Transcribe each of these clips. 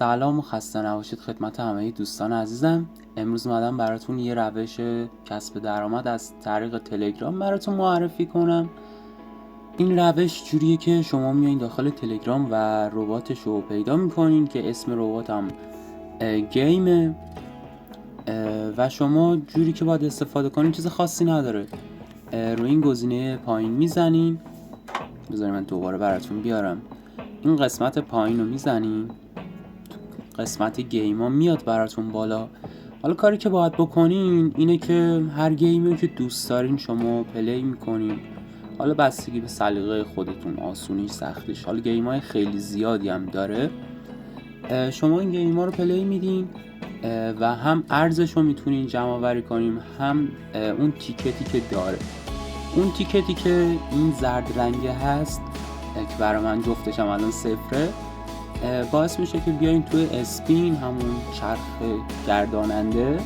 سلام و خسته نباشید خدمت همه دوستان عزیزم. امروز اومدم براتون یه روش کسب درآمد از طریق تلگرام براتون معرفی کنم. این روش جوریه که شما میایین داخل تلگرام و رباتش رو پیدا میکنین که اسم ربات هم گیمه و شما جوری که باید استفاده کنین چیز خاصی نداره. روی این گزینه پایین میزنین، بذارید من دوباره براتون بیارم. این قسمت پایین رو میزنین، قسمت گیم ها میاد براتون بالا. حالا کاری که باید بکنین اینه که هر گیمی که دوست دارین شما پلی میکنین، حالا بستگی به سلیقه خودتون، آسونیش سختیش. حالا گیم های خیلی زیادی هم داره. شما این گیم ها رو پلی میدین و هم ارزش رو میتونین جمع آوری کنیم، هم اون تیکتی که داره. اون تیکتی که این زرد رنگه هست که برای من جفتش هم الان صفره، باعث میشه که بیاین توی اسپین، همون چرخ گرداننده،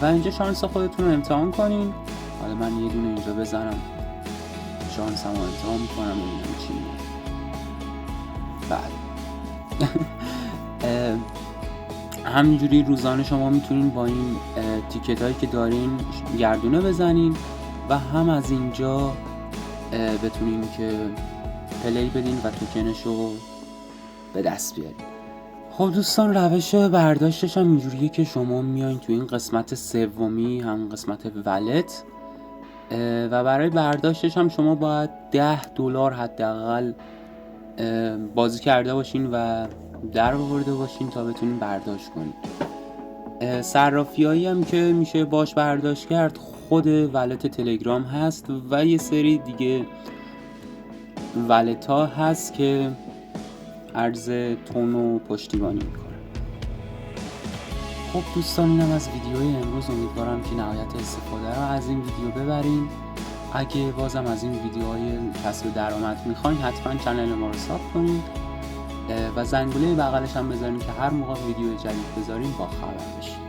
و اینجا شانس خودتون رو امتحان کنین. حالا من یه دونه اینجا بزنم، شانسم رو امتحان میکنم ببینم چی میاد. بله. همینجوری روزانه شما میتونین با این تیکت هایی که دارین گردونه بزنین و هم از اینجا بتونین که پلی بدین و توکنش رو به دست بیارین. خب دوستان، روش برداشتش هم اینجوریه که شما میایین تو این قسمت سومی، هم قسمت ولت، و برای برداشتش هم شما باید $10 حداقل بازی کرده باشین و در آورده باشین تا بتونین برداشت کنین. صرافیایی هم که میشه باش برداشت کرد خود ولت تلگرام هست و یه سری دیگه ولت ها هست که ارز تون و پشتیبانی میکنه. خب دوستان، اینم از ویدیوی امروز. امیدوارم که نهایت استفاده رو از این ویدیو ببرین. اگه بازم از این ویدیوهای کسب درآمد میخواین حتما کانال ما رو ساب کنید و زنگوله بغلش هم بذارین که هر موقع ویدیو جدید بذاریم با خبر بشید.